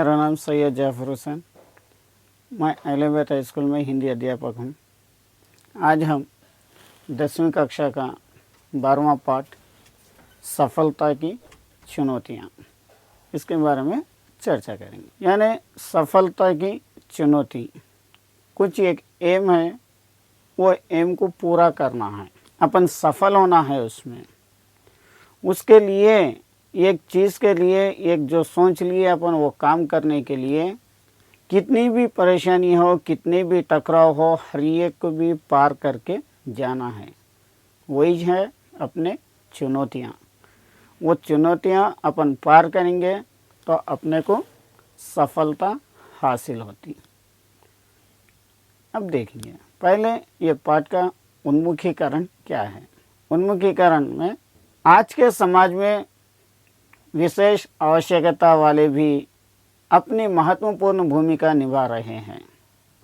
मेरा नाम सैयद जाफ़र हुसैन। मैं एलिवेट हाई स्कूल में हिंदी अध्यापक हूँ। आज हम 10वीं कक्षा का 12वां पाठ सफलता की चुनौतियाँ, इसके बारे में चर्चा करेंगे। यानी सफलता की चुनौती, कुछ एक एम है, वो एम को पूरा करना है, अपन सफल होना है उसमें। उसके लिए एक चीज़ के लिए एक जो सोच लिए अपन, वो काम करने के लिए कितनी भी परेशानी हो, कितनी भी टकराव हो, हर एक को भी पार करके जाना है। वही है अपने चुनौतियाँ। वो चुनौतियाँ अपन पार करेंगे तो अपने को सफलता हासिल होती। अब देखेंगे पहले ये पाठ का उन्मुखीकरण क्या है। उन्मुखीकरण में आज के समाज में विशेष आवश्यकता वाले भी अपनी महत्वपूर्ण भूमिका निभा रहे हैं।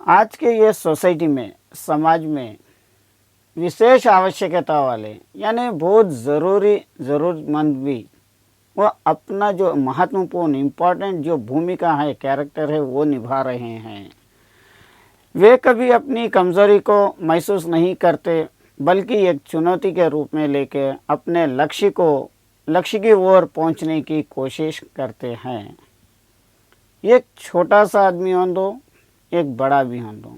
आज के ये सोसाइटी में, समाज में विशेष आवश्यकता वाले यानी बहुत ज़रूरतमंद भी वो अपना जो महत्वपूर्ण इम्पोर्टेंट जो भूमिका है, कैरेक्टर है, वो निभा रहे हैं। वे कभी अपनी कमज़ोरी को महसूस नहीं करते, बल्कि एक चुनौती के रूप में लेकर अपने लक्ष्य की ओर पहुंचने की कोशिश करते हैं। एक छोटा सा आदमी हो दो, एक बड़ा भी हो दो।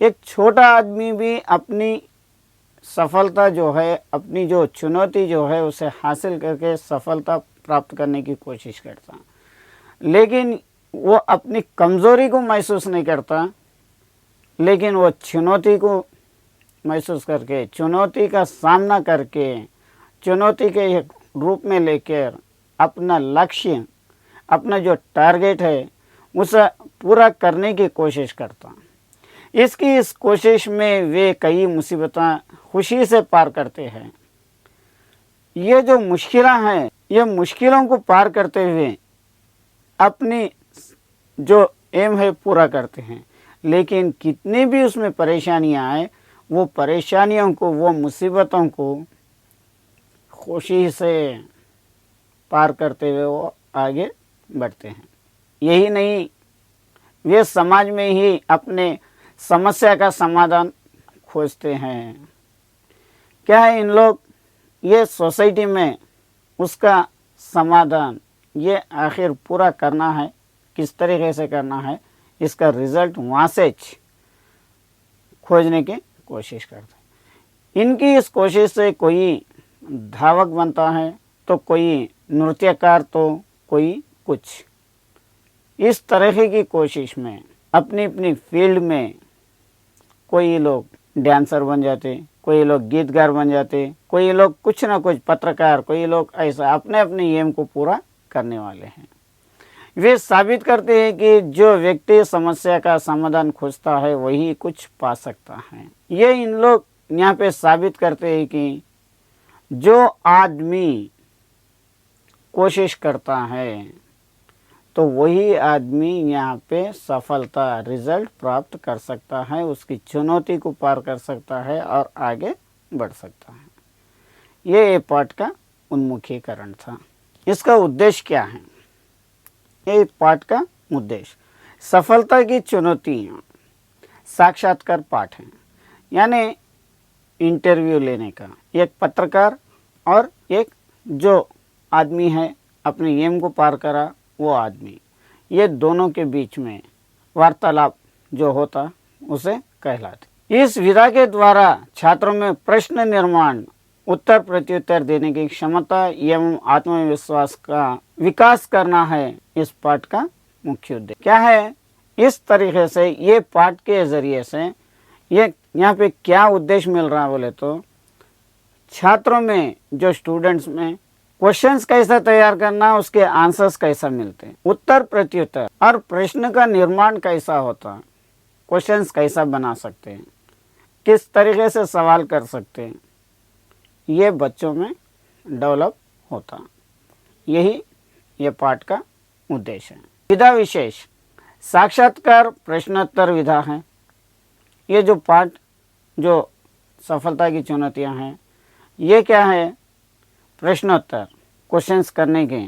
एक छोटा आदमी भी अपनी सफलता जो है, अपनी जो चुनौती जो है, उसे हासिल करके सफलता प्राप्त करने की कोशिश करता, लेकिन वो अपनी कमज़ोरी को महसूस नहीं करता, लेकिन वो चुनौती को महसूस करके, चुनौती का सामना करके, चुनौती के एक रूप में लेकर अपना लक्ष्य, अपना जो टारगेट है, उसे पूरा करने की कोशिश करता। इस कोशिश में वे कई मुसीबतें खुशी से पार करते हैं। ये जो मुश्किलें हैं, ये मुश्किलों को पार करते हुए अपनी जो एम है पूरा करते हैं। लेकिन कितनी भी उसमें परेशानियां आए, वो परेशानियों को, वो मुसीबतों को खुशी से पार करते हुए वो आगे बढ़ते हैं। यही नहीं, वे समाज में ही अपने समस्या का समाधान खोजते हैं। क्या है, इन लोग ये सोसाइटी में उसका समाधान ये आखिर पूरा करना है, किस तरीके से करना है, इसका रिज़ल्ट वहाँ से खोजने की कोशिश करते हैं। इनकी इस कोशिश से कोई धावक बनता है, तो कोई नृत्यकार, तो कोई कुछ। इस तरह की कोशिश में अपनी अपनी फील्ड में कोई लोग डांसर बन जाते, कोई लोग गीतकार बन जाते, कोई लोग कुछ ना कुछ पत्रकार, कोई लोग ऐसा अपने अपने एम को पूरा करने वाले हैं। वे साबित करते हैं कि जो व्यक्ति समस्या का समाधान खोजता है वही कुछ पा सकता है। ये इन लोग यहाँ पे साबित करते हैं कि जो आदमी कोशिश करता है, तो वही आदमी यहाँ पे सफलता, रिजल्ट प्राप्त कर सकता है, उसकी चुनौती को पार कर सकता है और आगे बढ़ सकता है। ये पाठ का उन्मुखीकरण था। इसका उद्देश्य क्या है? ये पाठ का उद्देश्य सफलता की चुनौतियाँ साक्षात्कार पाठ है, यानी इंटरव्यू लेने का। एक पत्रकार और एक जो आदमी है अपने एम को पार करा, वो आदमी, ये दोनों के बीच में वार्तालाप जो होता उसे कहलाते। इस विधा के द्वारा छात्रों में प्रश्न निर्माण, उत्तर प्रत्युत्तर देने की क्षमता एवं आत्मविश्वास का विकास करना है इस पाठ का मुख्य उद्देश्य। क्या है? इस तरीके से ये पाठ के जरिए से ये यहाँ पे क्या उद्देश्य मिल रहा है बोले तो, छात्रों में, जो स्टूडेंट्स में क्वेश्चंस कैसा तैयार करना, उसके आंसर्स कैसा मिलते हैं, उत्तर प्रत्युत्तर और प्रश्न का निर्माण कैसा होता, क्वेश्चंस कैसा बना सकते हैं, किस तरीके से सवाल कर सकते हैं, ये बच्चों में डेवलप होता। यही ये पाठ का उद्देश्य है। विधा विशेष साक्षात्कार प्रश्नोत्तर विधा है। ये जो पाठ, जो सफलता की चुनौतियां हैं, ये क्या है? प्रश्नोत्तर, क्वेश्चंस करने के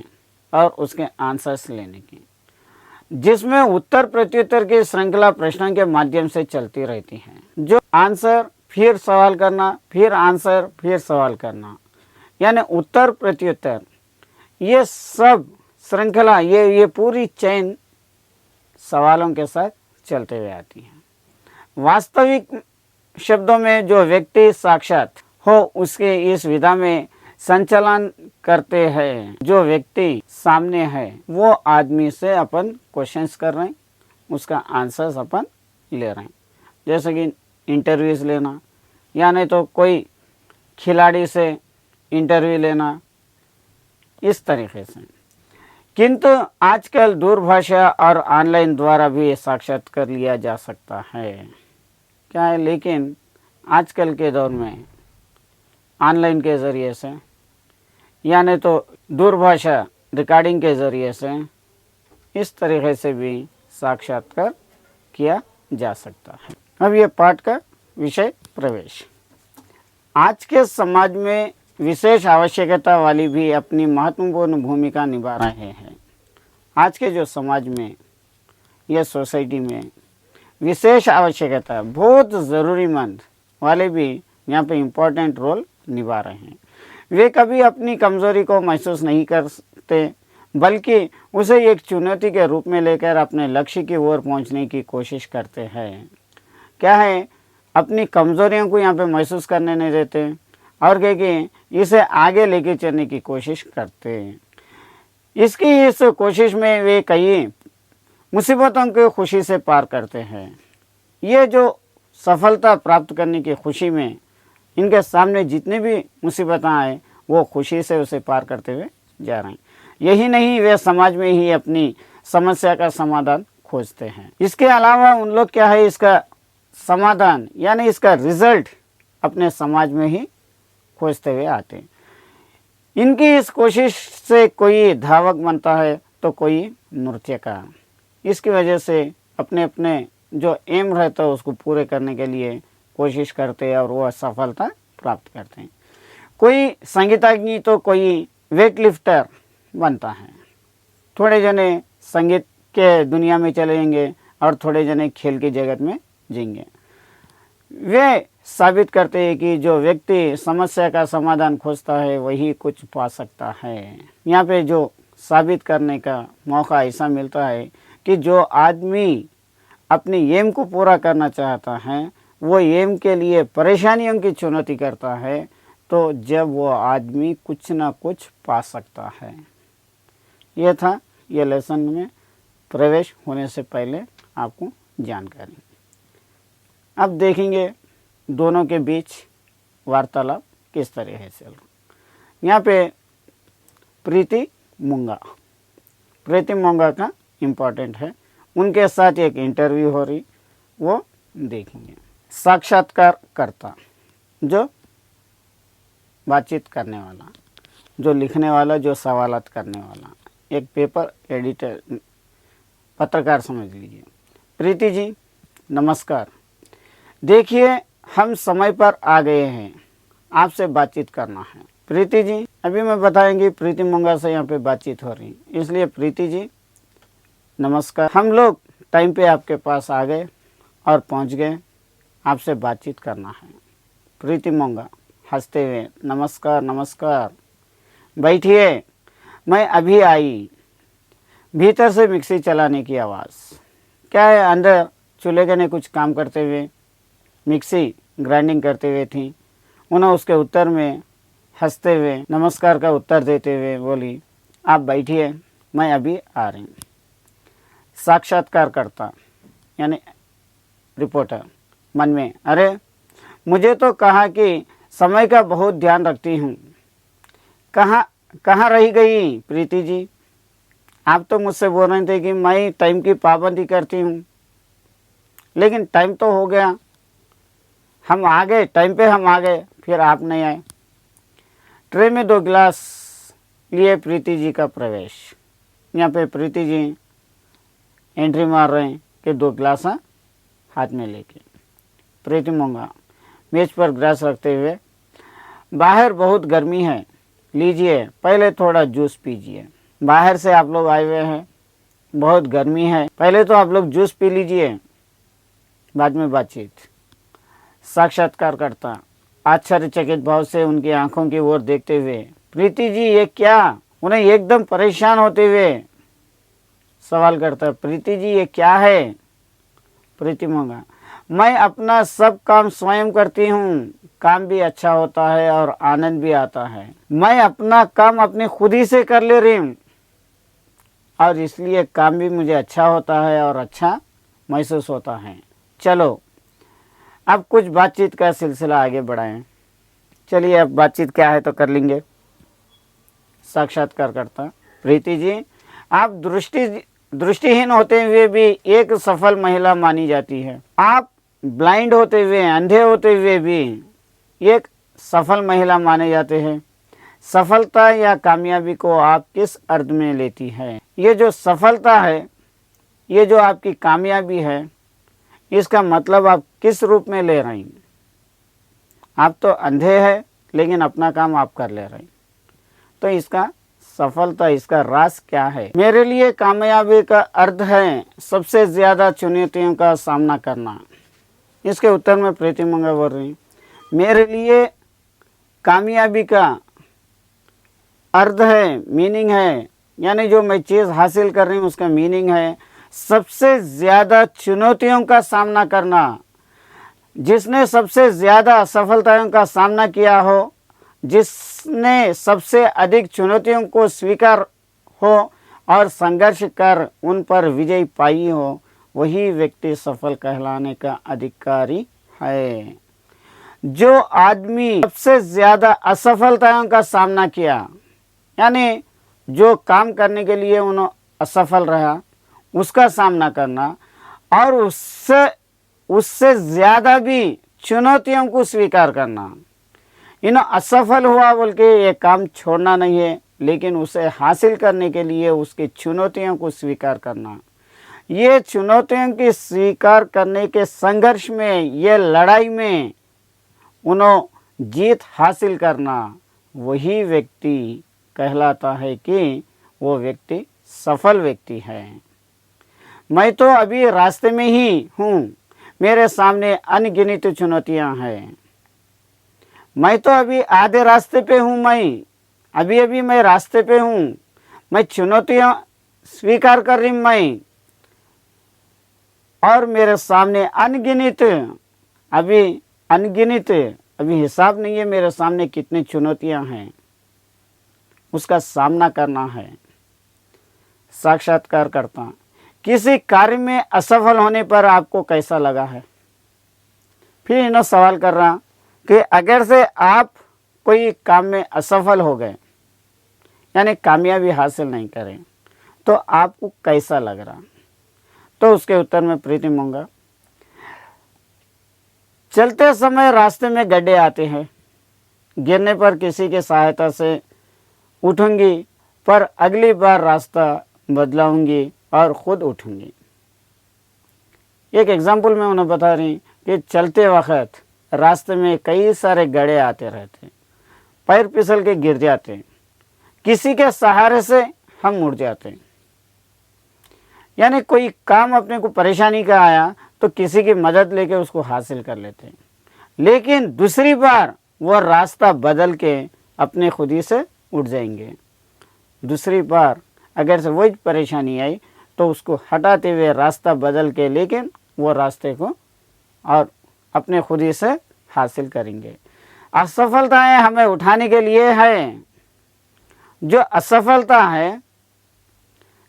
और उसके आंसर्स लेने की, जिसमें उत्तर प्रत्युत्तर की श्रृंखला प्रश्नों के माध्यम से चलती रहती है। जो आंसर फिर सवाल करना, फिर आंसर, फिर सवाल करना, यानी उत्तर प्रत्युत्तर, ये सब श्रृंखला, ये पूरी चेन सवालों के साथ चलते हुए आती है। वास्तविक शब्दों में जो व्यक्ति साक्षात हो उसके इस विधा में संचालन करते हैं। जो व्यक्ति सामने है वो आदमी से अपन क्वेश्चंस कर रहे हैं, उसका आंसर्स अपन ले रहे हैं, जैसे कि इंटरव्यूज़ लेना, या नहीं तो कोई खिलाड़ी से इंटरव्यू लेना, इस तरीके से। किंतु आजकल दूरभाषा और ऑनलाइन द्वारा भी साक्षात्कार लिया जा सकता है। क्या है, लेकिन आजकल के दौर में ऑनलाइन के ज़रिए से, या नहीं तो दूरभाषा रिकॉर्डिंग के ज़रिए से, इस तरीके से भी साक्षात्कार किया जा सकता है। अब ये पाठ का विषय प्रवेश। आज के समाज में विशेष आवश्यकता वाली भी अपनी महत्वपूर्ण भूमिका निभा रहे हैं। आज के जो समाज में या सोसाइटी में विशेष आवश्यकता, बहुत ज़रूरीमंद वाले भी यहाँ पे इम्पोर्टेंट रोल निभा रहे हैं। वे कभी अपनी कमज़ोरी को महसूस नहीं करते, बल्कि उसे एक चुनौती के रूप में लेकर अपने लक्ष्य की ओर पहुँचने की कोशिश करते हैं। क्या है, अपनी कमज़ोरियों को यहाँ पे महसूस करने नहीं देते, और क्या कि इसे आगे लेके चलने की कोशिश करते हैं। इस कोशिश में वे कई मुसीबतों को खुशी से पार करते हैं। ये जो सफलता प्राप्त करने की खुशी में इनके सामने जितनी भी मुसीबतें आए वो खुशी से उसे पार करते हुए जा रहे हैं। यही नहीं, वे समाज में ही अपनी समस्या का समाधान खोजते हैं। इसके अलावा उन लोग क्या है, इसका समाधान यानी इसका रिजल्ट अपने समाज में ही खोजते हुए आते हैं। इनकी इस कोशिश से कोई धावक बनता है तो कोई नृत्यकार। इसकी वजह से अपने अपने जो एम रहता है उसको पूरे करने के लिए कोशिश करते हैं और वह सफलता प्राप्त करते हैं। कोई संगीतज्ञ तो कोई वेट लिफ्टर बनता है। थोड़े जने संगीत के दुनिया में चले जाएंगे और थोड़े जने खेल की जगत में जाएंगे। वे साबित करते हैं कि जो व्यक्ति समस्या का समाधान खोजता है वही कुछ पा सकता है। यहाँ पे जो साबित करने का मौका ऐसा मिलता है कि जो आदमी अपनी एम को पूरा करना चाहता है वो एम के लिए परेशानियों की चुनौती करता है, तो जब वो आदमी कुछ ना कुछ पा सकता है। ये था ये लेसन में प्रवेश होने से पहले आपको जानकारी। अब देखेंगे दोनों के बीच वार्तालाप किस तरह से चल रहा। यहाँ पे प्रीति मुंगा का इम्पोर्टेंट है, उनके साथ एक इंटरव्यू हो रही, वो देखेंगे। साक्षात्कारकर्ता, जो बातचीत करने वाला, जो लिखने वाला, जो सवालात करने वाला, एक पेपर एडिटर, पत्रकार समझ लीजिए। प्रीति जी नमस्कार, देखिए हम समय पर आ गए हैं, आपसे बातचीत करना है। प्रीति जी, अभी मैं बताएंगी प्रीति मुंगा से यहाँ पे बातचीत हो रही, इसलिए प्रीति जी नमस्कार, हम लोग टाइम पे आपके पास आ गए और पहुँच गए, आपसे बातचीत करना है। प्रीति मुंगा हंसते हुए नमस्कार नमस्कार, बैठिए, मैं अभी आई। भीतर से मिक्सी चलाने की आवाज़। क्या है, अंदर चूल्हे के ने कुछ काम करते हुए मिक्सी ग्राइंडिंग करते हुए थी। उन्हें उसके उत्तर में हंसते हुए नमस्कार का उत्तर देते हुए बोली, आप बैठिए, मैं अभी आ रही हूँ। साक्षात्कारकर्ता यानी रिपोर्टर मन में, अरे मुझे तो कहा कि समय का बहुत ध्यान रखती हूँ, कहाँ रही गई प्रीति जी? आप तो मुझसे बोल रहे थे कि मैं टाइम की पाबंदी करती हूँ, लेकिन टाइम तो हो गया, हम आ गए, टाइम पे हम आ गए, फिर आप नहीं आए। ट्रे में 2 गिलास लिए प्रीति जी का प्रवेश। यहाँ पे प्रीति जी एंट्री मार रहे हैं कि 2 गिलास हाथ में लेके। प्रीति मुंगा मेज पर गिलास रखते हुए, बाहर बहुत गर्मी है, लीजिए, पहले थोड़ा जूस पीजिए। बाहर से आप लोग आए हुए हैं, बहुत गर्मी है, पहले तो आप लोग जूस पी लीजिए, बाद में बातचीत। साक्षात्कारकर्ता आश्चर्यचकित भाव से उनकी आंखों की ओर देखते हुए, प्रीति जी ये क्या? उन्हें एकदम परेशान होते हुए सवाल करता, प्रीति जी ये क्या है? प्रीति मंगा, मैं अपना सब काम स्वयं करती हूँ, काम भी अच्छा होता है और आनंद भी आता है। मैं अपना काम अपने खुद ही से कर ले रही हूँ और इसलिए काम भी मुझे अच्छा होता है और अच्छा महसूस होता है। चलो अब कुछ बातचीत का सिलसिला आगे बढ़ाएं। चलिए अब बातचीत क्या है तो कर लेंगे। साक्षात्कारकर्ता, प्रीति जी आप दृष्टिहीन होते हुए भी एक सफल महिला मानी जाती है। आप ब्लाइंड होते हुए, अंधे होते हुए भी एक सफल महिला माने जाते हैं। सफलता या कामयाबी को आप किस अर्थ में लेती है? ये जो सफलता है, ये जो आपकी कामयाबी है, इसका मतलब आप किस रूप में ले रही हैं? आप तो अंधे हैं लेकिन अपना काम आप कर ले रही, तो इसका सफलता, इसका राज क्या है? मेरे लिए कामयाबी का अर्थ है सबसे ज्यादा चुनौतियों का सामना करना। इसके उत्तर में प्रीति मंगा बोल रही, मेरे लिए कामयाबी का अर्थ है, मीनिंग है, यानी जो मैं चीज़ हासिल कर रही हूँ उसका मीनिंग है सबसे ज़्यादा चुनौतियों का सामना करना। जिसने सबसे ज़्यादा असफलताओं का सामना किया हो, जिसने सबसे अधिक चुनौतियों को स्वीकार हो और संघर्ष कर उन पर विजय पाई हो, वही व्यक्ति सफल कहलाने का अधिकारी है। जो आदमी सबसे ज़्यादा असफलताओं का सामना किया, यानी जो काम करने के लिए उन्होंने असफल रहा, उसका सामना करना और उससे ज़्यादा भी चुनौतियों को स्वीकार करना। असफल हुआ बोल के ये काम छोड़ना नहीं है, लेकिन उसे हासिल करने के लिए उसकी चुनौतियों को स्वीकार करना। ये चुनौतियों की स्वीकार करने के संघर्ष में, ये लड़ाई में उन्होंने जीत हासिल करना, वही व्यक्ति कहलाता है कि वो व्यक्ति सफल व्यक्ति है। मैं तो अभी रास्ते में ही हूँ, मेरे सामने अनगिनत चुनौतियाँ हैं। मैं तो अभी आधे रास्ते पे हूँ, मैं अभी मैं रास्ते पे हूँ, मैं चुनौतियाँ स्वीकार कर रही हूँ मैं, और मेरे सामने अनगिनत अभी हिसाब नहीं है मेरे सामने कितनी चुनौतियाँ हैं, उसका सामना करना है। साक्षात्कारकर्ता, किसी कार्य में असफल होने पर आपको कैसा लगा है? फिर इन्होंने सवाल कर रहा कि अगर से आप कोई काम में असफल हो गए, यानी कामयाबी हासिल नहीं करें, तो आपको कैसा लग रहा? तो उसके उत्तर में प्रीति मंगा, चलते समय रास्ते में गड्ढे आते हैं, गिरने पर किसी की सहायता से उठूंगी, पर अगली बार रास्ता बदलाऊंगी और खुद उठूंगी। एक एग्जाम्पल मैं उन्हें बता रही कि चलते वक्त रास्ते में कई सारे गड्ढे आते रहते, पैर फिसल के गिर जाते, किसी के सहारे से हम मुड़ जाते। यानी कोई काम अपने को परेशानी का आया तो किसी की मदद लेके उसको हासिल कर लेते, लेकिन दूसरी बार वो रास्ता बदल के अपने खुद ही से उठ जाएंगे। दूसरी बार अगर से वही परेशानी आई तो उसको हटाते हुए रास्ता बदल के, लेकिन वो रास्ते को और अपने खुद ही से हासिल करेंगे। असफलताएं हमें उठाने के लिए है। जो असफलता है,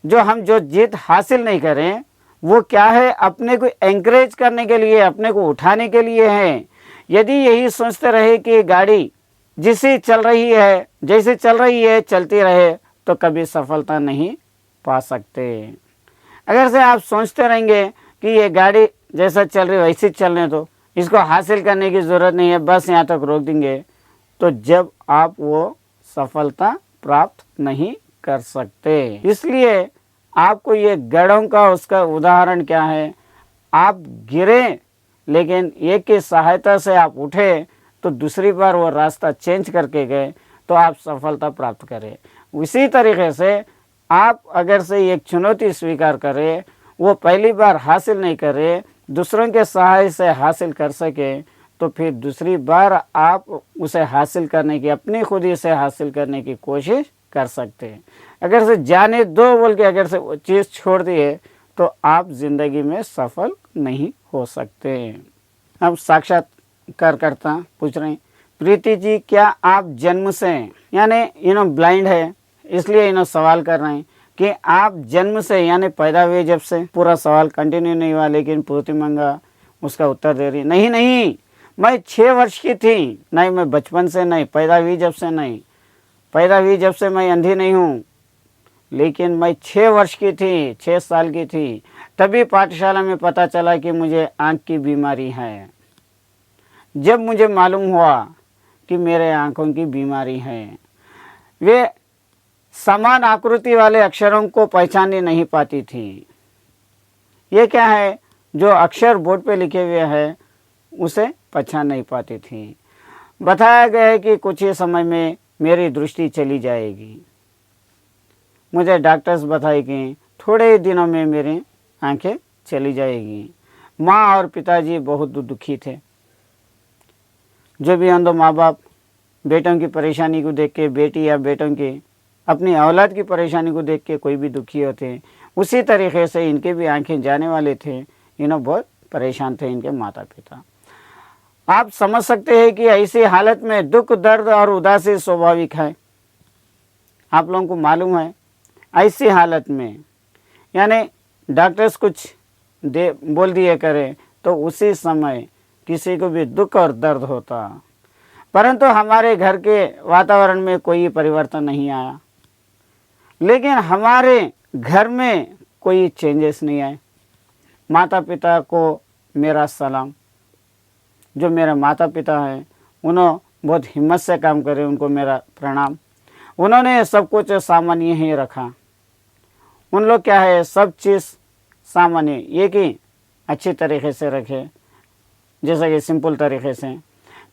जो जीत हासिल नहीं करें, वो क्या है? अपने को एंकरेज करने के लिए, अपने को उठाने के लिए है। यदि यही सोचते रहे कि गाड़ी जैसे चल रही है चलती रहे, तो कभी सफलता नहीं पा सकते। अगर से आप सोचते रहेंगे कि ये गाड़ी जैसा चल रही है वैसे चलने दो, इसको हासिल करने की ज़रूरत नहीं है, बस यहाँ तक रोक देंगे, तो जब आप वो सफलता प्राप्त नहीं कर सकते। इसलिए आपको ये गढ़ों का उसका उदाहरण क्या है? आप गिरे लेकिन एक की सहायता से आप उठे, तो दूसरी बार वो रास्ता चेंज करके गए तो आप सफलता प्राप्त करें। उसी तरीके से आप अगर से एक चुनौती स्वीकार करें, वो पहली बार हासिल नहीं करे, दूसरों के सहाय से हासिल कर सके, तो फिर दूसरी बार आप उसे हासिल करने की, अपनी खुद ही से हासिल करने की कोशिश कर सकते हैं। अगर से जाने दो बोल के अगर से वो चीज़ छोड़ दिए तो आप ज़िंदगी में सफल नहीं हो सकते। अब साक्षात्कारकर्ता पूछ रहे हैं, प्रीति जी क्या आप जन्म से यानी ब्लाइंड है, इसलिए सवाल कर रहे हैं कि आप जन्म से यानी पैदा हुए जब से, पूरा सवाल कंटिन्यू नहीं हुआ लेकिन पूर्ति मंगा उसका उत्तर दे रही, नहीं मैं 6 वर्ष की थी, नहीं मैं बचपन से नहीं, पैदा हुई जब से नहीं, पैदा हुई जब से मैं अंधी नहीं हूँ, लेकिन मैं 6 वर्ष की थी, 6 साल की थी, तभी पाठशाला में पता चला कि मुझे आँख की बीमारी है। जब मुझे मालूम हुआ कि मेरे आँखों की बीमारी है, वे समान आकृति वाले अक्षरों को पहचान नहीं पाती थी। ये क्या है, जो अक्षर बोर्ड पे लिखे हुए हैं उसे पहचान नहीं पाती थी। बताया गया है कि कुछ ही समय में मेरी दृष्टि चली जाएगी। मुझे डॉक्टर्स बताए कि थोड़े ही दिनों में मेरी आंखें चली जाएगी। माँ और पिताजी बहुत दुखी थे। जो भी अंधो माँ बाप बेटों की परेशानी को देख के, बेटी या बेटों की अपनी औलाद की परेशानी को देख के कोई भी दुखी होते, उसी तरीके से इनके भी आंखें जाने वाले थे। बहुत परेशान थे इनके माता पिता। आप समझ सकते हैं कि ऐसी हालत में दुख, दर्द और उदासी स्वाभाविक है। आप लोगों को मालूम है, ऐसी हालत में यानी डॉक्टर्स कुछ बोल दिए करें तो उसी समय किसी को भी दुख और दर्द होता, परंतु हमारे घर के वातावरण में कोई परिवर्तन नहीं आया, लेकिन हमारे घर में कोई चेंजेस नहीं आए। माता पिता को मेरा सलाम। जो मेरे माता पिता हैं उन्होंने बहुत हिम्मत से काम करे, उनको मेरा प्रणाम। उन्होंने सब कुछ सामान्य ही रखा। उन लोग क्या है, सब चीज़ सामान्य, ये कि अच्छी तरीके से रखे, जैसा कि सिंपल तरीके से।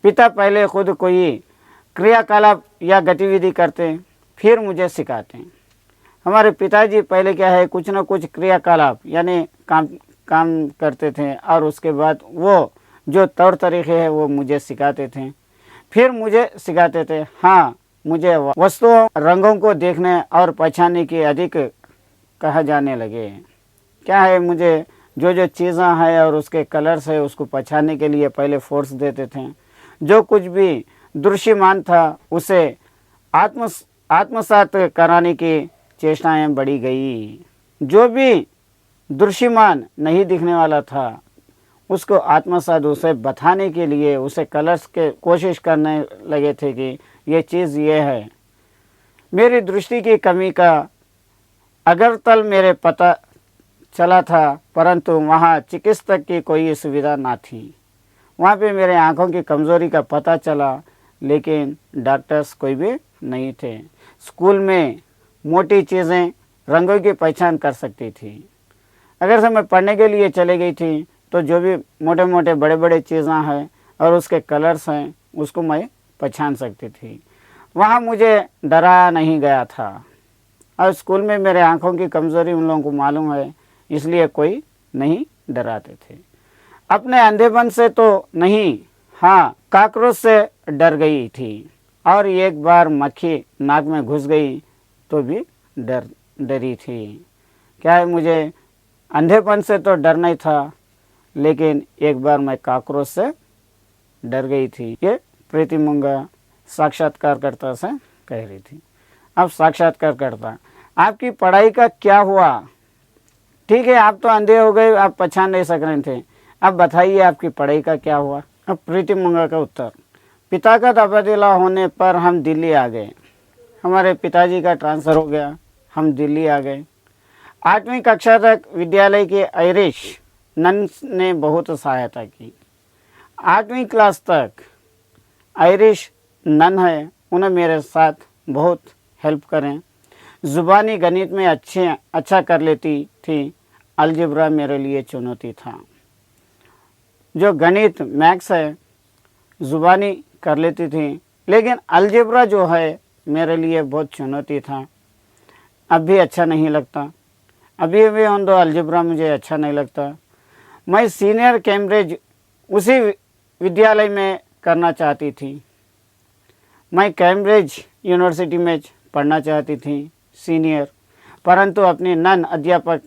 पिता पहले खुद कोई क्रियाकलाप या गतिविधि करते, फिर मुझे सिखाते हैं। हमारे पिताजी पहले क्या है, कुछ न कुछ क्रियाकलाप यानी काम करते थे, और उसके बाद वो जो तौर तरीके हैं वो मुझे सिखाते थे। फिर मुझे सिखाते थे, हाँ मुझे वस्तुओं, रंगों को देखने और पहचानने की अधिक कहा जाने लगे। क्या है, मुझे जो जो चीज़ें हैं और उसके कलर्स है उसको पहचानने के लिए पहले फोर्स देते थे। जो कुछ भी दृश्यमान था उसे आत्मसात कराने की चेष्टाएं बढ़ी गई। जो भी दृश्यमान नहीं दिखने वाला था उसको आत्मसात, उसे बताने के लिए उसे कलर्स के कोशिश करने लगे थे कि ये चीज़ ये है। मेरी दृष्टि की कमी का अगरतल मेरे पता चला था, परंतु वहाँ चिकित्सक की कोई सुविधा ना थी। वहाँ पे मेरे आँखों की कमज़ोरी का पता चला, लेकिन डॉक्टर्स कोई भी नहीं थे। स्कूल में मोटी चीज़ें, रंगों की पहचान कर सकती थी। अगर से मैं पढ़ने के लिए चले गई थी तो जो भी मोटे मोटे बड़े बड़े चीज़ें हैं और उसके कलर्स हैं उसको मैं पहचान सकती थी। वहाँ मुझे डराया नहीं गया था। और स्कूल में मेरे आँखों की कमज़ोरी उन लोगों को मालूम है, इसलिए कोई नहीं डराते थे। अपने अंधेपन से तो नहीं, हाँ कॉकरोच से डर गई थी, और एक बार मक्खी नाक में घुस गई तो भी डरी थी। क्या है, मुझे अंधेपन से तो डर नहीं था, लेकिन एक बार मैं कॉकरोच से डर गई थी। ये प्रीति मंगा साक्षात्कारकर्ता से कह रही थी। अब साक्षात्कारकर्ता, आपकी पढ़ाई का क्या हुआ? ठीक है, आप तो अंधे हो गए, आप पहचान नहीं सक रहे थे, अब बताइए आपकी पढ़ाई का क्या हुआ? अब प्रीति मंगा का उत्तर, पिता का तबादला होने पर हम दिल्ली आ गए। हमारे पिताजी का ट्रांसफ़र हो गया, हम दिल्ली आ गए। 8वीं कक्षा तक विद्यालय के आयरिश नन ने बहुत सहायता की। 8वीं क्लास तक आयरिश नन है, उन्हें मेरे साथ बहुत हेल्प करें। ज़ुबानी गणित में अच्छा कर लेती थी। अलजेब्रा मेरे लिए चुनौती था। जो गणित मैथ्स है ज़ुबानी कर लेती थी, लेकिन अलजेब्रा जो है मेरे लिए बहुत चुनौती था। अब भी अच्छा नहीं लगता। अभी भी ऑन दो अलजेब्रा मुझे अच्छा नहीं लगता। मैं सीनियर कैम्ब्रिज उसी विद्यालय में करना चाहती थी। मैं कैम्ब्रिज यूनिवर्सिटी में पढ़ना चाहती थी सीनियर, परंतु अपने नन अध्यापक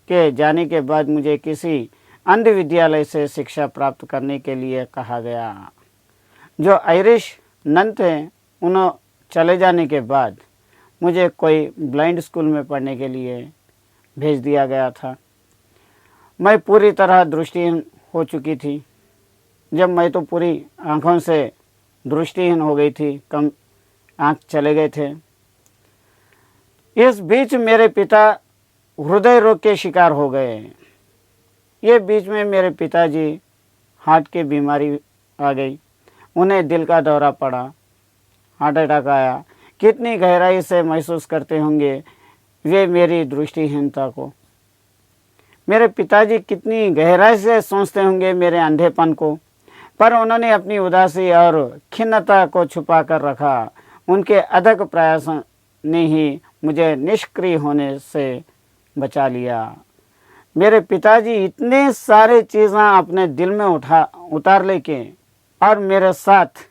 के जाने के बाद मुझे किसी अन्य विद्यालय से शिक्षा प्राप्त करने के लिए कहा गया। जो आयरिश नन थे, उन्होंने चले जाने के बाद मुझे कोई ब्लाइंड स्कूल में पढ़ने के लिए भेज दिया गया था। मैं पूरी तरह दृष्टिहीन हो चुकी थी। जब मैं तो पूरी आँखों से दृष्टिहीन हो गई थी, कम आँख चले गए थे। इस बीच मेरे पिता हृदय रोग के शिकार हो गए। ये बीच में मेरे पिताजी हार्ट की बीमारी आ गई, उन्हें दिल का दौरा पड़ा, हार्ट अटैक आया। कितनी गहराई से महसूस करते होंगे वे मेरी दृष्टिहीनता को। मेरे पिताजी कितनी गहराई से सोचते होंगे मेरे अंधेपन को, पर उन्होंने अपनी उदासी और खिन्नता को छुपा कर रखा। उनके अथक प्रयास ने ही मुझे निष्क्रिय होने से बचा लिया। मेरे पिताजी इतने सारे चीज़ें अपने दिल में उतार लेके और मेरे साथ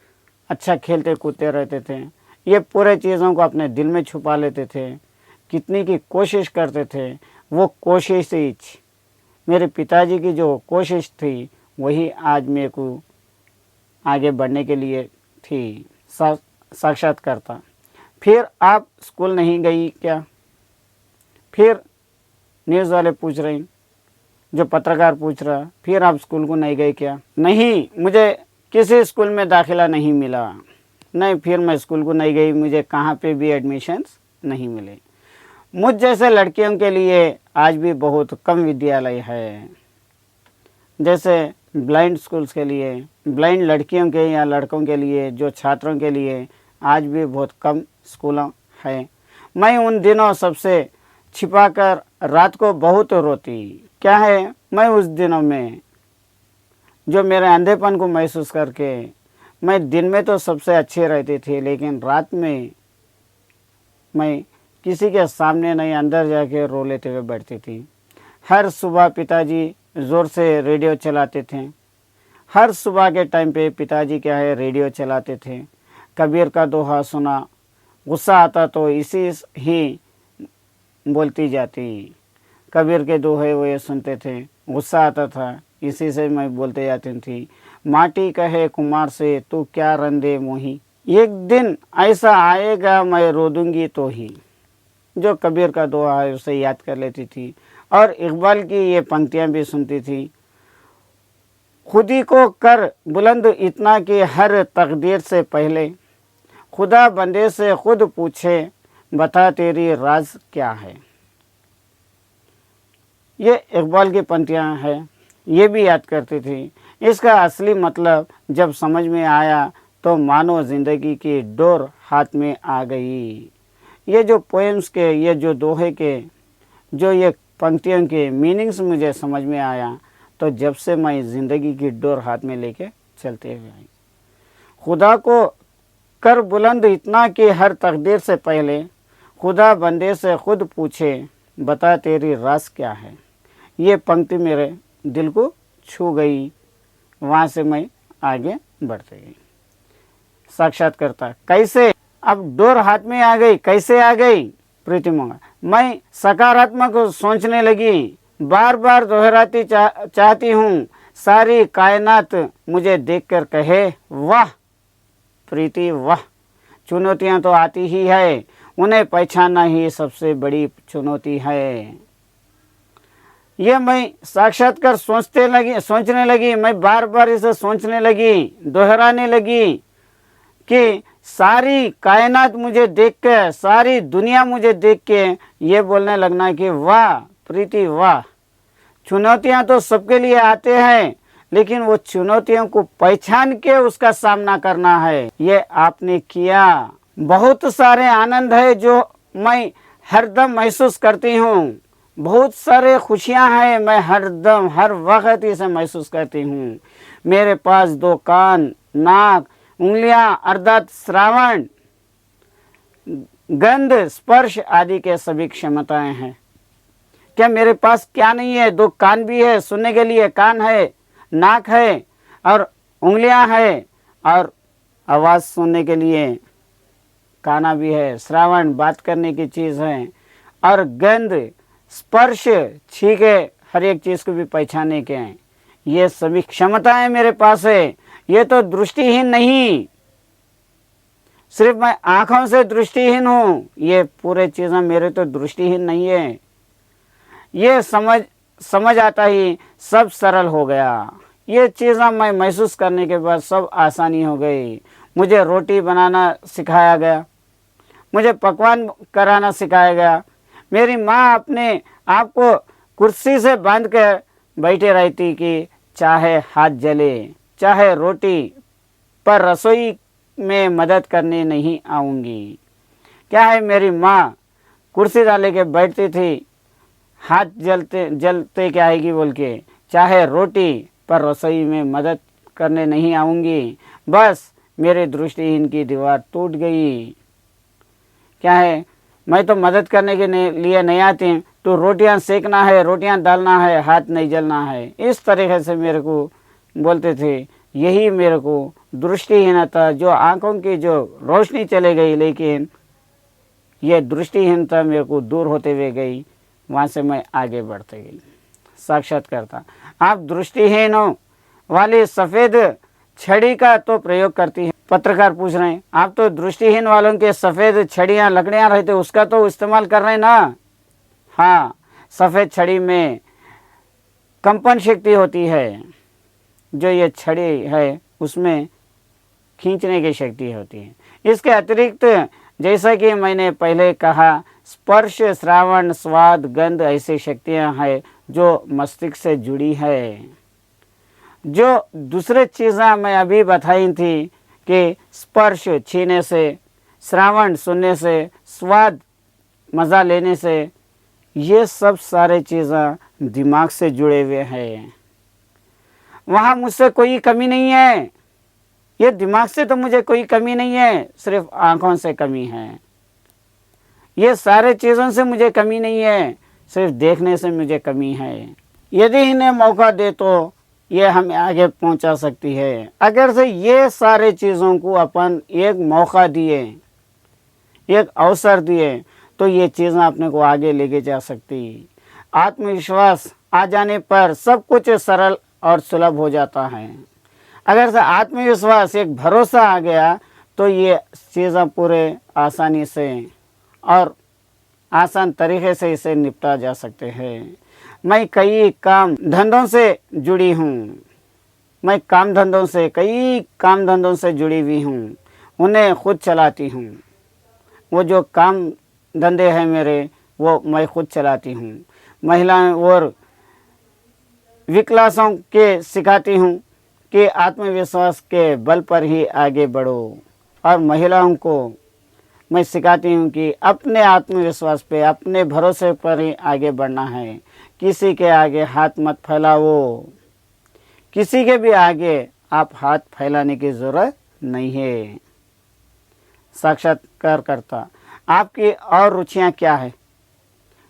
अच्छा खेलते कूदते रहते थे। ये पूरे चीज़ों को अपने दिल में छुपा लेते थे, कितनी की कोशिश करते थे। वो कोशिश ही, मेरे पिताजी की जो कोशिश थी वही आज मेरे को आगे बढ़ने के लिए थी। साक्षात्कारता। फिर आप स्कूल नहीं गई क्या? फिर न्यूज़ वाले पूछ रहे हैं, जो पत्रकार पूछ रहा, फिर आप स्कूल को नहीं गए क्या? नहीं, मुझे किसी स्कूल में दाखिला नहीं मिला। नहीं, फिर मैं स्कूल को नहीं गई, मुझे कहाँ पे भी एडमिशन्स नहीं मिले। मुझ जैसे लड़कियों के लिए आज भी बहुत कम विद्यालय है। जैसे ब्लाइंड स्कूल्स के लिए, ब्लाइंड लड़कियों के या लड़कों के लिए, जो छात्रों के लिए आज भी बहुत कम स्कूल हैं। मैं उन दिनों सबसे छिपाकर रात को बहुत रोती। क्या है, मैं उस दिनों में जो मेरे अंधेपन को महसूस करके, मैं दिन में तो सबसे अच्छी रहती थी, लेकिन रात में मैं किसी के सामने नहीं, अंदर जाके रो लेते हुए बैठती थी। हर सुबह पिताजी ज़ोर से रेडियो चलाते थे। हर सुबह के टाइम पे पिताजी क्या है रेडियो चलाते थे। कबीर का दोहा सुना, गुस्सा आता तो इसी ही बोलती जाती। कबीर के दोहे वो ये सुनते थे, गुस्सा आता था इसी से मैं बोलते जाती थी। माटी कहे कुमार से तू क्या रंदे मोही, एक दिन ऐसा आएगा मैं रो दूंगी तो ही। जो कबीर का दोहा है उसे याद कर लेती थी और इकबाल की ये पंक्तियां भी सुनती थी। खुदी को कर बुलंद इतना कि हर तकदीर से पहले खुदा बंदे से खुद पूछे बता तेरी राज क्या है। ये इकबाल की पंक्तियां हैं, ये भी याद करती थी। इसका असली मतलब जब समझ में आया तो मानो ज़िंदगी की डोर हाथ में आ गई। ये जो पोएम्स के, ये जो दोहे के, जो ये पंक्तियों के मीनिंग्स मुझे समझ में आया तो जब से मैं ज़िंदगी की डोर हाथ में लेके चलते हुए आई। खुदा को कर बुलंद इतना कि हर तकदीर से पहले खुदा बंदे से खुद पूछे बता तेरी राज क्या है। ये पंक्ति मेरे दिल को छू गई, वहाँ से मैं आगे बढ़ते गई। साक्षात्कारता, कैसे? अब डोर हाथ में आ गई, कैसे आ गई? प्रीतिमंगा, मैं सकारात्मक सोचने लगी, बार बार दोहराती चाहती हूँ, सारी कायनात मुझे देखकर कहे वाह प्रीति वाह। चुनौतियाँ तो आती ही है, उन्हें पहचानना ही सबसे बड़ी चुनौती है। ये मैं साक्षात्कार सोचने लगी, मैं बार बार इसे सोचने लगी, दोहराने लगी कि सारी कायनात मुझे देख के, सारी दुनिया मुझे देख के ये बोलने लगना कि वाह प्रीति वाह। चुनौतियां तो सबके लिए आते हैं, लेकिन वो चुनौतियों को पहचान के उसका सामना करना है। ये आपने किया। बहुत सारे आनंद है जो मैं हरदम महसूस करती हूँ, बहुत सारे खुशियाँ हैं मैं हरदम हर वक्त इसे महसूस करती हूँ। मेरे पास 2 कान, नाक, उंगलियां अर्थात श्रावण, गंध, स्पर्श आदि के सभी क्षमताएं हैं। क्या मेरे पास क्या नहीं है? 2 कान भी है, सुनने के लिए कान है, नाक है और उंगलियां है, और आवाज़ सुनने के लिए काना भी है, श्रावण बात करने की चीज़ है, और गंध, स्पर्श, छींके हर एक चीज़ को भी पहचानने के हैं। ये सभी क्षमताएं मेरे पास है। ये तो दृष्टिहीन नहीं, सिर्फ मैं आँखों से दृष्टिहीन हूँ, ये पूरे चीज़ें मेरे तो दृष्टिहीन नहीं है। ये समझ आता ही सब सरल हो गया। ये चीज़ें मैं महसूस करने के बाद सब आसानी हो गई। मुझे रोटी बनाना सिखाया गया, मुझे पकवान कराना सिखाया गया। मेरी माँ अपने आप को कुर्सी से बांध कर बैठे रहती कि चाहे हाथ जले चाहे रोटी, पर रसोई में मदद करने नहीं आऊँगी। क्या है, मेरी माँ कुर्सी डाले के बैठती थी, हाथ जलते क्या आएगी बोल के, चाहे रोटी, पर रसोई में मदद करने नहीं आऊँगी। बस मेरे दृष्टिहीन की दीवार टूट गई। क्या है, मैं तो मदद करने के लिए नहीं आती, तो रोटियां सेकना है, रोटियां डालना है, हाथ नहीं जलना है, इस तरीके से मेरे को बोलते थे। यही मेरे को दृष्टिहीनता, जो आंखों की जो रोशनी चले गई, लेकिन ये दृष्टिहीनता मेरे को दूर होते हुए गई, वहाँ से मैं आगे बढ़ते गई। साक्षात्कारता, आप दृष्टिहीन हो वाली सफ़ेद छड़ी का तो प्रयोग करती है। पत्रकार पूछ रहे हैं, आप तो दृष्टिहीन वालों के सफ़ेद छड़ियाँ लकड़ियाँ रहते, उसका तो इस्तेमाल कर रहे हैं ना। हाँ, सफ़ेद छड़ी में कंपन शक्ति होती है, जो ये छड़ी है उसमें खींचने की शक्ति होती है। इसके अतिरिक्त जैसा कि मैंने पहले कहा, स्पर्श, श्रावण, स्वाद, गंध ऐसी शक्तियाँ हैं जो मस्तिष्क से जुड़ी है। जो दूसरे चीज़ें मैं अभी बताई थी कि स्पर्श छीने से, श्रावण सुनने से, स्वाद मज़ा लेने से, ये सब सारे चीज़ें दिमाग से जुड़े हुए हैं। वहाँ मुझसे कोई कमी नहीं है, ये दिमाग से तो मुझे कोई कमी नहीं है, सिर्फ आँखों से कमी है। ये सारे चीज़ों से मुझे कमी नहीं है, सिर्फ देखने से मुझे कमी है। यदि इन्हें मौका दे तो ये हमें आगे पहुंचा सकती है। अगर से ये सारे चीज़ों को अपन एक मौका दिए, एक अवसर दिए, तो ये चीज़ें अपने को आगे लेके जा सकती। आत्मविश्वास आ जाने पर सब कुछ सरल और सुलभ हो जाता है। अगर से आत्मविश्वास, एक भरोसा आ गया, तो ये चीज़ें पूरे आसानी से और आसान तरीके से इसे निपटा जा सकते हैं। मैं कई काम धंधों से जुड़ी हूँ, मैं कई काम धंधों से जुड़ी हुई हूँ, उन्हें खुद चलाती हूँ। वो जो काम धंधे हैं मेरे, वो मैं खुद चलाती हूँ। महिलाएं और विकलांगों के सिखाती हूँ कि आत्मविश्वास के बल पर ही आगे बढ़ो, और महिलाओं को मैं सिखाती हूँ कि अपने आत्मविश्वास पे, अपने भरोसे पर ही आगे बढ़ना है। किसी के आगे हाथ मत फैलाओ, किसी के भी आगे आप हाथ फैलाने की ज़रूरत नहीं है। साक्षात्कारकर्ता, आपकी और रुचियाँ क्या है?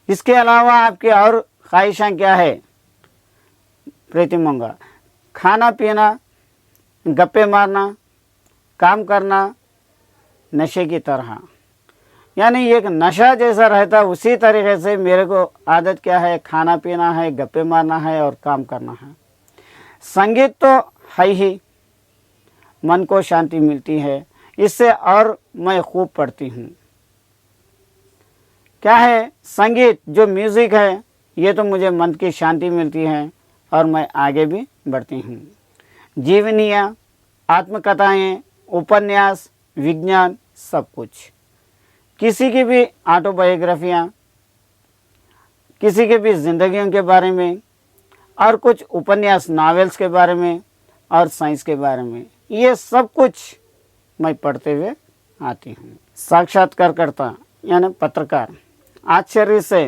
इसके अलावा आपकी और ख्वाहिशां क्या है? प्रीतिमंगा, खाना पीना, गप्पे मारना, काम करना, नशे की तरह, यानी एक नशा जैसा रहता, उसी तरीके से मेरे को आदत क्या है? खाना पीना है, गप्पे मारना है और काम करना है। संगीत तो है ही, मन को शांति मिलती है इससे, और मैं खूब पढ़ती हूँ। क्या है? संगीत, जो म्यूज़िक है, ये तो मुझे मन की शांति मिलती है और मैं आगे भी बढ़ती हूँ। जीवनियाँ, आत्मकथाएँ, उपन्यास, विज्ञान, सब कुछ, किसी की भी ऑटोबायोग्राफियाँ, किसी के भी ज़िंदगियों के बारे में, और कुछ उपन्यास, नॉवेल्स के बारे में और साइंस के बारे में, ये सब कुछ मैं पढ़ते हुए आती हूँ। साक्षात्कारकर्ता यानी पत्रकार, आश्चर्य से,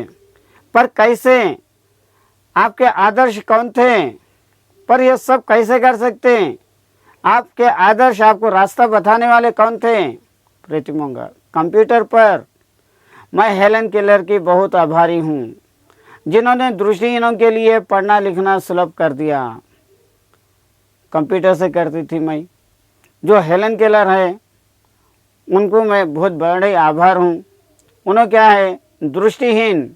पर कैसे? आपके आदर्श कौन थे? पर ये सब कैसे कर सकते हैं? आपके आदर्श, आपको रास्ता बताने वाले कौन थे? प्रीतिमंगा, कंप्यूटर पर मैं हेलन केलर की बहुत आभारी हूँ जिन्होंने दृष्टिहीनों के लिए पढ़ना लिखना सुलभ कर दिया। कंप्यूटर से करती थी मैं। जो हेलन केलर है उनको मैं बहुत बड़े आभार हूँ। उन्होंने क्या है, दृष्टिहीन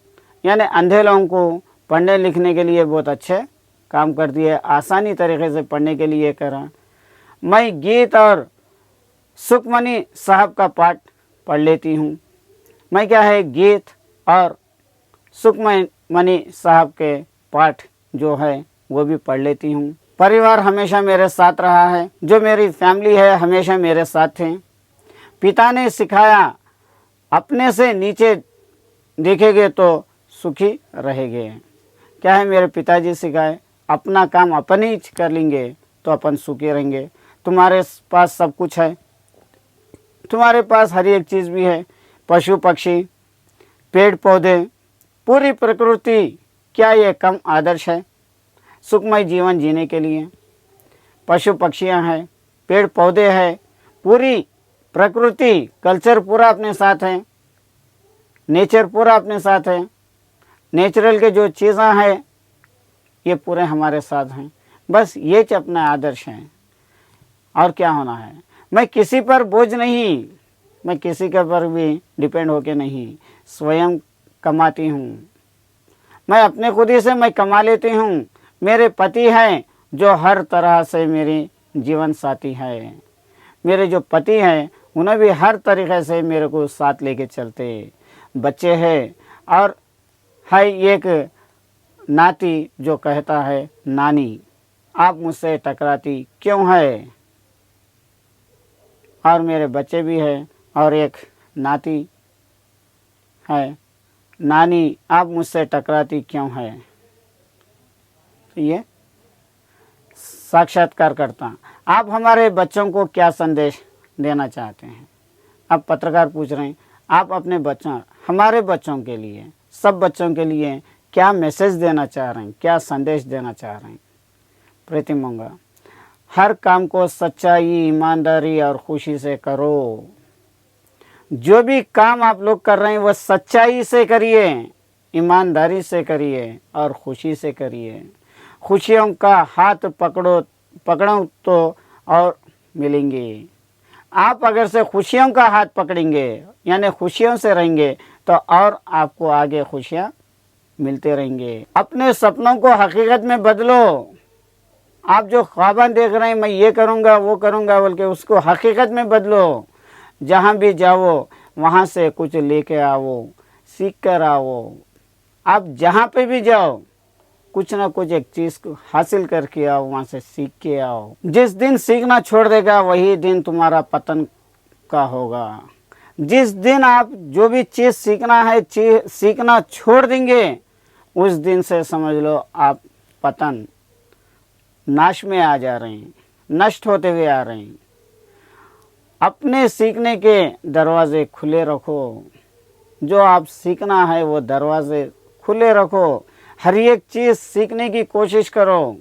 यानी अंधे लोगों को पढ़ने लिखने के लिए बहुत अच्छे काम कर दिए, आसानी तरीके से पढ़ने के लिए करा। मैं गीत और सुखमनी साहब का पाठ पढ़ लेती हूँ। मैं क्या है, गीत और सुखमनी साहब के पाठ जो है वो भी पढ़ लेती हूँ। परिवार हमेशा मेरे साथ रहा है, जो मेरी फैमिली है हमेशा मेरे साथ थे। पिता ने सिखाया अपने से नीचे देखेंगे तो सुखी रहेंगे। क्या है, मेरे पिताजी सिखाए अपना काम अपन ही कर लेंगे तो अपन सुखी रहेंगे। तुम्हारे पास सब कुछ है, तुम्हारे पास हर एक चीज़ भी है, पशु पक्षी पेड़ पौधे पूरी प्रकृति, क्या ये कम आदर्श है सुखमय जीवन जीने के लिए? पशु पक्षियाँ हैं, पेड़ पौधे हैं, पूरी प्रकृति, कल्चर पूरा अपने साथ है, नेचर पूरा अपने साथ है, नेचुरल के जो चीज़ें हैं ये पूरे हमारे साथ हैं। बस ये अपना आदर्श है और क्या होना है। मैं किसी पर बोझ नहीं, मैं किसी के पर भी डिपेंड होके नहीं, स्वयं कमाती हूँ। मैं अपने खुद ही से मैं कमा लेती हूँ। मेरे पति हैं जो हर तरह से मेरे जीवन साथी है। मेरे जो पति हैं उन्हें भी हर तरीक़े से मेरे को साथ लेके चलते। बच्चे हैं और है एक नाती जो कहता है, नानी आप मुझसे टकराती क्यों है? और मेरे बच्चे भी हैं और एक नाती है, नानी आप मुझसे टकराती क्यों है? तो ये साक्षात्कार करता। आप हमारे बच्चों को क्या संदेश देना चाहते हैं? अब पत्रकार पूछ रहे हैं, आप अपने बच्चों, हमारे बच्चों के लिए, सब बच्चों के लिए क्या मैसेज देना चाह रहे हैं, क्या संदेश देना चाह रहे हैं? प्रतिमंगा, हर काम को सच्चाई, ईमानदारी और खुशी से करो। जो भी काम आप लोग कर रहे हैं वह सच्चाई से करिए, ईमानदारी से करिए और खुशी से करिए। खुशियों का हाथ पकड़ो तो और मिलेंगे। आप अगर से खुशियों का हाथ पकड़ेंगे यानी खुशियों से रहेंगे तो और आपको आगे खुशियाँ मिलते रहेंगे। अपने सपनों को हकीकत में बदलो। आप जो ख्वाबान देख रहे हैं, मैं ये करूँगा वो करूँगा बोल के, उसको हकीकत में बदलो। जहाँ भी जाओ वहाँ से कुछ लेके आओ, सीख कर आओ। आप जहाँ पे भी जाओ कुछ ना कुछ एक चीज़ को हासिल करके आओ, वहाँ से सीख के आओ। जिस दिन सीखना छोड़ देगा वही दिन तुम्हारा पतन का होगा। जिस दिन आप जो भी चीज़ सीखना है सीखना छोड़ देंगे उस दिन से समझ लो आप पतन, नाश में आ जा रहे हैं, नष्ट होते हुए आ रहे हैं। अपने सीखने के दरवाजे खुले रखो। जो आप सीखना है वो दरवाजे खुले रखो। हर एक चीज़ सीखने की कोशिश करो,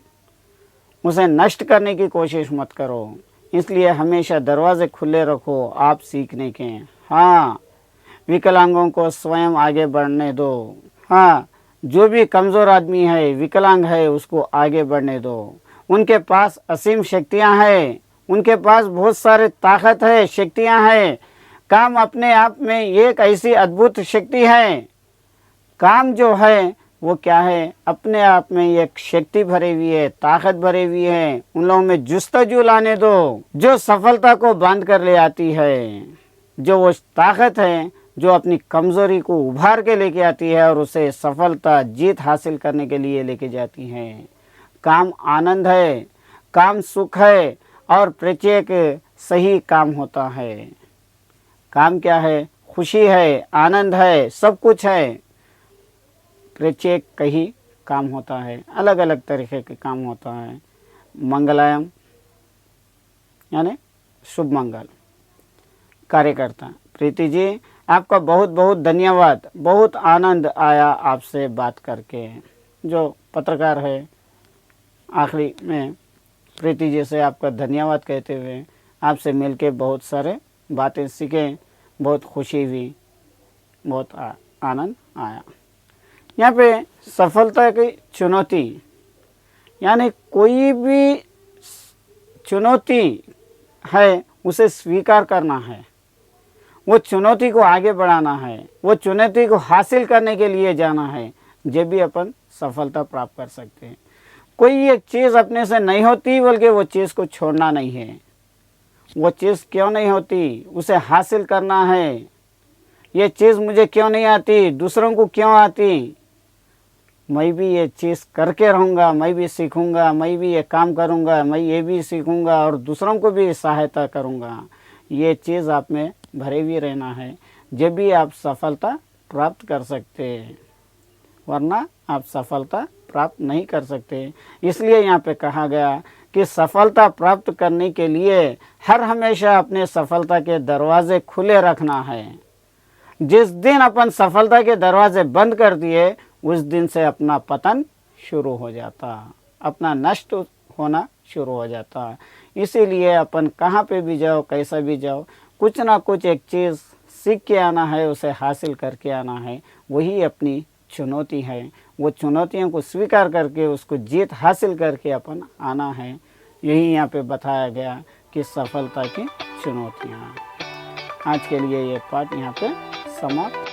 उसे नष्ट करने की कोशिश मत करो। इसलिए हमेशा दरवाजे खुले रखो आप सीखने के। हाँ, विकलांगों को स्वयं आगे बढ़ने दो। हाँ, जो भी कमज़ोर आदमी है, विकलांग है, उसको आगे बढ़ने दो। उनके पास असीम शक्तियाँ हैं, उनके पास बहुत सारे ताकत है, शक्तियाँ हैं। काम अपने आप में एक ऐसी अद्भुत शक्ति है। काम जो है वो क्या है, अपने आप में एक शक्ति भरी हुई है, ताकत भरी हुई है। उन लोगों में जुस्तजू लाने दो जो सफलता को बांध कर ले आती है। जो वो ताकत है जो अपनी कमज़ोरी को उभार के लेके आती है और उसे सफलता जीत हासिल करने के लिए लेके जाती है। काम आनंद है, काम सुख है और प्रत्येक सही काम होता है। काम क्या है, खुशी है, आनंद है, सब कुछ है। प्रत्येक कहीं काम होता है, अलग अलग तरीके के काम होता है। मंगलायम यानी शुभ मंगल। कार्यकर्ता प्रीति जी, आपका बहुत बहुत धन्यवाद। बहुत आनंद आया आपसे बात करके। जो पत्रकार है, आखिरी में प्रीति जी से आपका धन्यवाद कहते हुए आपसे मिलके बहुत सारे बातें सीखें, बहुत खुशी हुई। बहुत आनंद आया। यहाँ पे सफलता की चुनौती, यानी कोई भी चुनौती है उसे स्वीकार करना है, वो चुनौती को आगे बढ़ाना है, वो चुनौती को हासिल करने के लिए जाना है, जब भी अपन सफलता प्राप्त कर सकते हैं। कोई एक चीज़ अपने से नहीं होती बल्कि वो चीज़ को छोड़ना नहीं है। वो चीज़ क्यों नहीं होती, उसे हासिल करना है। ये चीज़ मुझे क्यों नहीं आती, दूसरों को क्यों आती, मैं भी ये चीज़ करके रहूँगा, मैं भी सीखूँगा, मैं भी ये काम करूँगा, मैं ये भी सीखूँगा और दूसरों को भी सहायता करूँगा। ये चीज़ आप में भरे हुए रहना है, जब भी आप सफलता प्राप्त कर सकते हैं, वरना आप सफलता प्राप्त नहीं कर सकते। इसलिए यहाँ पे कहा गया कि सफलता प्राप्त करने के लिए हर हमेशा अपने सफलता के दरवाजे खुले रखना है। जिस दिन अपन सफलता के दरवाजे बंद कर दिए, उस दिन से अपना पतन शुरू हो जाता, अपना नष्ट होना शुरू हो जाता। इसीलिए अपन कहाँ पे भी जाओ, कैसा भी जाओ, कुछ ना कुछ एक चीज़ सीख के आना है, उसे हासिल करके आना है। वही अपनी चुनौती है। वो चुनौतियों को स्वीकार करके उसको जीत हासिल करके अपन आना है। यही यहाँ पे बताया गया कि सफलता की चुनौतियाँ। आज के लिए ये पाठ यहाँ पे समाप्त।